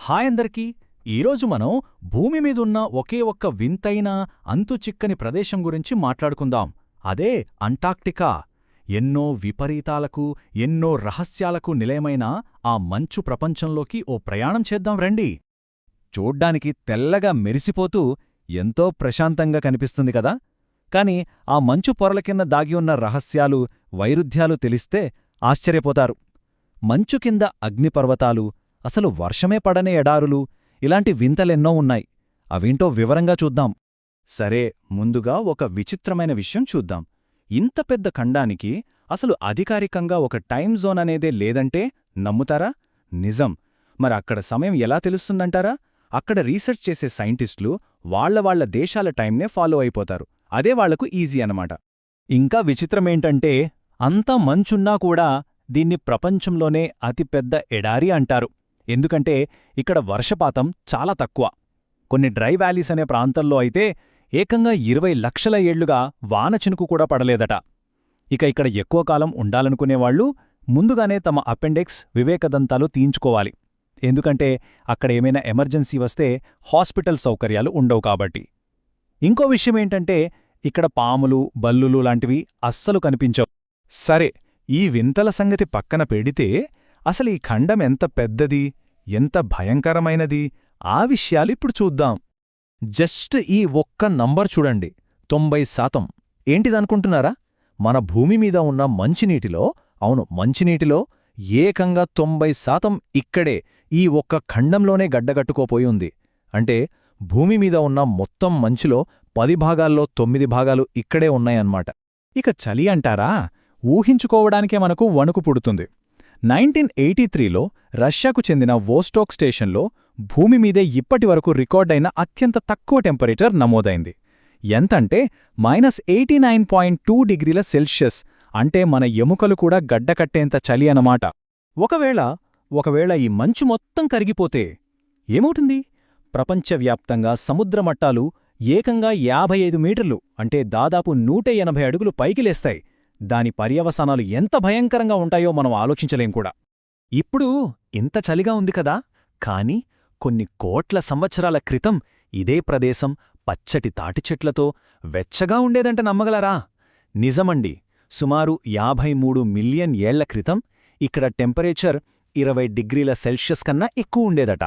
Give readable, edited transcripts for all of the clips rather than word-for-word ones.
Hi అందరికీ. ఈరోజు మనం భూమి మీదున్న ఒకే ఒక్క వింతైన అంతుచిక్కని ప్రదేశం గురించి మాట్లాడుకుందాం. అదే అంటార్క్టికా. ఎన్నో విపరీతాలకు, ఎన్నో రహస్యాలకు నిలయమైన ఆ మంచు ప్రపంచంలోకి ఓ ప్రయాణం చేద్దాం రండి. చూడ్డానికి తెల్లగా మెరిసిపోతూ ఎంతో ప్రశాంతంగా కనిపిస్తుంది కదా. కాని ఆ మంచు పొరల కింద దాగి ఉన్న రహస్యాలు, వైరుధ్యాలు తెలిస్తే ఆశ్చర్యపోతారు. మంచు కింద అగ్నిపర్వతాలు, అసలు వర్షమే పడని ఎడారులు, ఇలాంటి వింతలెన్నో ఉన్నాయి. అవేంటో వివరంగా చూద్దాం. సరే, ముందుగా ఒక విచిత్రమైన విషయం చూద్దాం. ఇంత పెద్ద ఖండానికి అసలు అధికారికంగా ఒక టైమ్ జోన్ అనేదే లేదంటే నమ్ముతారా? నిజం. మరక్కడ సమయం ఎలా తెలుస్తుందంటారా? అక్కడ రీసెర్చ్ చేసే సైంటిస్టులు వాళ్ల దేశాల టైంనే ఫాలో అయిపోతారు. అదే వాళ్లకు ఈజీ అనమాట. ఇంకా విచిత్రమేంటంటే, అంత మంచున్నా కూడా దీన్ని ప్రపంచంలోనే అతిపెద్ద ఎడారి అంటారు. ఎందుకంటే ఇక్కడ వర్షపాతం చాలా తక్కువ. కొన్ని డ్రై వ్యాలీస్ అనే ప్రాంతంలో అయితే ఏకంగా 20 లక్షల ఏళ్లుగా వానచినుకు కూడా పడలేదట. ఇక ఇక్కడ ఎక్కువ కాలం ఉండాలనుకునేవాళ్లు ముందుగానే తమ అపెండిక్స్, వివేకదంతాలు తీయించుకోవాలి. ఎందుకంటే అక్కడ ఏమైనా ఎమర్జెన్సీ వస్తే హాస్పిటల్ సౌకర్యాలు ఉండవు కాబట్టి. ఇంకో విషయమేంటంటే ఇక్కడ పాములు, బల్లులు లాంటివి అస్సలు కనిపించవు. సరే, ఈ వింతల సంగతి పక్కన పెడితే అసలు ఈ ఖండం ఎంత పెద్దది, ఎంత భయంకరమైనది, ఆ విషయాలిప్పుడు చూద్దాం. జస్ట్ ఈ ఒక్క నంబర్ చూడండి, 90%. ఏంటిదనుకుంటున్నారా? మన భూమి మీద ఉన్న మంచినీటిలో, అవును మంచినీటిలో ఏకంగా 90% ఇక్కడే ఈ ఒక్క ఖండంలోనే గడ్డగట్టుకోపోయి ఉంది. అంటే భూమి మీద ఉన్న మొత్తం మంచులో 10 భాగాల్లో 9 భాగాలు ఇక్కడే ఉన్నాయన్నమాట. ఇక చలి అంటారా? ఊహించుకోవడానికే మనకు వణుకు పుడుతుంది. 1983లో రష్యాకు చెందిన వోస్టోక్ స్టేషన్లో భూమి మీదే ఇప్పటివరకు రికార్డైన అత్యంత తక్కువ టెంపరేచర్ నమోదైంది. ఎంతంటే -89.2 డిగ్రీల సెల్సియస్. అంటే మన ఎముకలు కూడా గడ్డకట్టేంత చలి అన్నమాట. ఒకవేళ ఈ మంచు మొత్తం కరిగిపోతే ఏమవుతుంది? ప్రపంచవ్యాప్తంగా సముద్రమట్టాలు ఏకంగా 55 మీటర్లు, అంటే దాదాపు 180 అడుగులు పైకి లేస్తాయి. దాని పర్యవసానాలు ఎంత భయంకరంగా ఉంటాయో మనం ఆలోచించలేం కూడా. ఇప్పుడు ఇంత చలిగా ఉంది కదా, కాని కొన్ని కోట్ల సంవత్సరాల క్రితం ఇదే ప్రదేశం పచ్చటి తాటిచెట్లతో వెచ్చగా ఉండేదంట. నమ్మగలరా? నిజమండి. సుమారు 53 మిలియన్ ఏళ్ల క్రితం ఇక్కడ టెంపరేచర్ 20 డిగ్రీల సెల్సియస్ కన్నా ఎక్కువ ఉండేదట.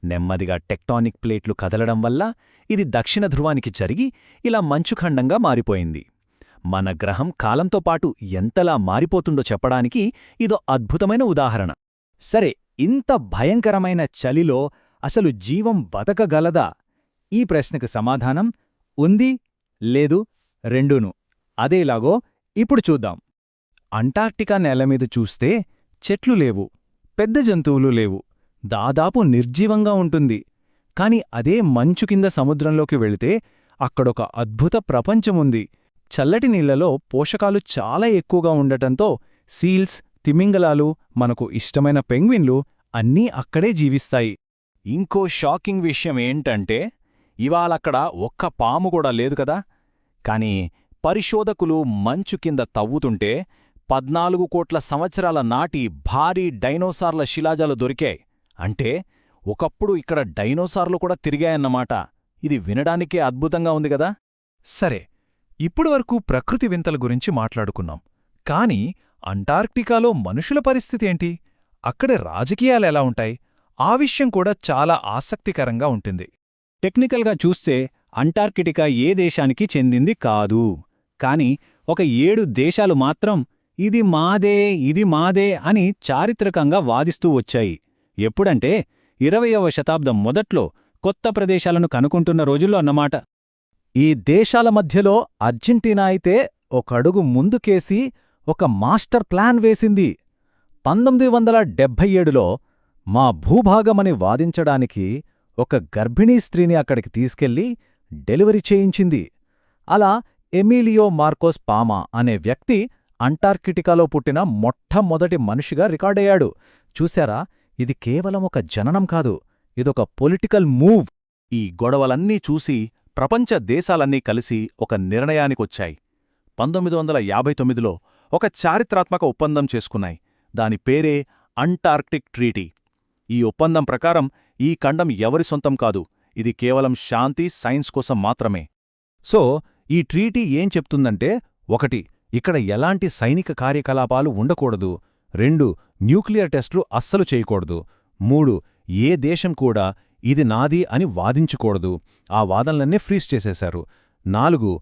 నెమ్మదిగా టెక్టానిక్ ప్లేట్లు కదలడం వల్ల ఇది దక్షిణ ధృవానికి జరిగి ఇలా మంచుఖండంగా మారిపోయింది. మన గ్రహం కాలంతో పాటు ఎంతలా మారిపోతుందో చెప్పడానికి ఇదో అద్భుతమైన ఉదాహరణ. సరే, ఇంత భయంకరమైన చలిలో అసలు జీవం బతకగలదా? ఈ ప్రశ్నకు సమాధానం ఉంది, లేదు, రెండూను. అదేలాగో ఇప్పుడు చూద్దాం. అంటార్క్టికా నేలమీద చూస్తే చెట్లు లేవు, పెద్ద జంతువులు లేవు, దాదాపు నిర్జీవంగా ఉంటుంది. కాని అదే మంచు కింద సముద్రంలోకి వెళితే అక్కడొక అద్భుత ప్రపంచముంది. చల్లటి నీళ్లలో పోషకాలు చాలా ఎక్కువగా ఉండటంతో సీల్స్, తిమింగలాలు, మనకు ఇష్టమైన పెంగ్విన్లు అన్నీ అక్కడే జీవిస్తాయి. ఇంకో షాకింగ్ విషయం ఏంటంటే ఇవాళక్కడ ఒక్క పాము కూడా లేదు కదా. కాని పరిశోధకులు మంచు కింద తవ్వుతుంటే 14 కోట్ల సంవత్సరాల నాటి భారీ డైనోసార్ల శిలాజాలు దొరికాయి. అంటే ఒకప్పుడు ఇక్కడ డైనోసార్లు కూడా తిరిగాయన్నమాట. ఇది వినడానికే అద్భుతంగా ఉంది కదా. సరే, ఇప్పుడువరకు ప్రకృతి వింతల గురించి మాట్లాడుకున్నాం. కాని అంటార్క్టికాలో మనుషుల పరిస్థితేంటి? అక్కడ రాజకీయాలెలా ఉంటాయి? ఆ విషయం కూడా చాలా ఆసక్తికరంగా ఉంటుంది. టెక్నికల్గా చూస్తే అంటార్కిటికా ఏ దేశానికి చెందింది కాదు. కాని ఒక 7 దేశాలు మాత్రం ఇది మాదే, ఇది మాదే అని చారిత్రకంగా వాదిస్తూ వచ్చాయి. ఎప్పుడంటే 20వ శతాబ్దం మొదట్లో కొత్త ప్రదేశాలను కనుకుంటున్న రోజుల్లో అన్నమాట. ఈ దేశాల మధ్యలో అర్జెంటీనా అయితే ఒకడుగు ముందుకేసి ఒక మాస్టర్ ప్లాన్ వేసింది. 1977లో మా భూభాగమని వాదించడానికి ఒక గర్భిణీ స్త్రీని అక్కడికి తీసుకెళ్లి డెలివరీ చేయించింది. అలా ఎమిలియో మార్కోస్ పామా అనే వ్యక్తి అంటార్కిటికాలో పుట్టిన మొట్టమొదటి మనిషిగా రికార్డయ్యాడు. చూశారా? ఇది కేవలం ఒక జననం కాదు, ఇదొక పొలిటికల్ మూవ్. ఈ గొడవలన్నీ చూసి ప్రపంచ దేశాలన్నీ కలిసి ఒక నిర్ణయానికొచ్చాయి. 1959లో ఒక చారిత్రాత్మక ఒప్పందం చేసుకున్నాయి. దాని పేరే అంటార్క్టిక్ ట్రీటీ. ఈ ఒప్పందం ప్రకారం ఈ ఖండం ఎవరి సొంతం కాదు, ఇది కేవలం శాంతి, సైన్స్ కోసం మాత్రమే. సో ఈ ట్రీటీ ఏం చెప్తుందంటే 1 ఇక్కడ ఎలాంటి సైనిక కార్యకలాపాలు ఉండకూడదు, 2 న్యూక్లియర్ టెస్టులు అస్సలు చేయకూడదు, 3 ఏ దేశం కూడా ఇది నాది అని వాదించకూడదు, ఆ వాదనలన్నీ ఫ్రీజ్ చేసేశారు, 4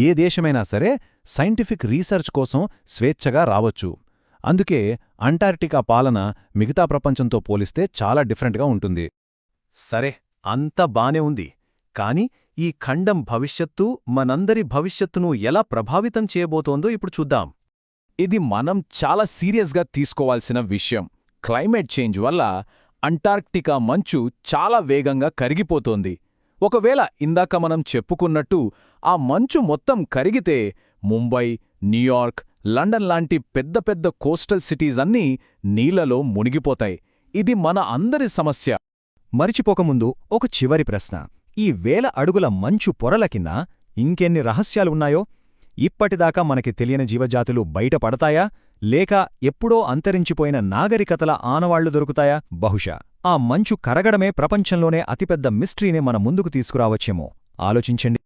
ఏ దేశమైనా సరే సైంటిఫిక్ రీసెర్చ్ కోసం స్వేచ్ఛగా రావచ్చు. అందుకే అంటార్క్టికా పాలన మిగతా ప్రపంచంతో పోలిస్తే చాలా డిఫరెంట్గా ఉంటుంది. సరే, అంతా బానే ఉంది. కాని ఈ ఖండం భవిష్యత్తు మనందరి భవిష్యత్తును ఎలా ప్రభావితం చేయబోతోందో ఇప్పుడు చూద్దాం. ఇది మనం చాలా సీరియస్గా తీసుకోవాల్సిన విషయం. క్లైమేట్ చేంజ్ వల్ల అంటార్క్టికా మంచు చాలా వేగంగా కరిగిపోతోంది. ఒకవేళ ఇందాక మనం చెప్పుకున్నట్టు ఆ మంచు మొత్తం కరిగితే ముంబై, న్యూయార్క్, లండన్ లాంటి పెద్ద పెద్ద కోస్టల్ సిటీస్ అన్నీ నీళ్లలో మునిగిపోతాయి. ఇది మన అందరి సమస్య. మరిచిపోకముందు ఒక చివరి ప్రశ్న. ఈ 1000 అడుగుల మంచు పొరల కింద ఇంకెన్ని రహస్యాలున్నాయో? ఇప్పటిదాకా మనకి తెలియని జీవజాతులు బయటపడతాయా, లేక ఎప్పుడో అంతరించిపోయిన నాగరికతల ఆనవాళ్లు దొరుకుతాయా? బహుశా ఆ మంచు కరగడమే ప్రపంచంలోనే అతిపెద్ద మిస్టరీని మన ముందుకు తీసుకురావచ్చేమో. ఆలోచించండి.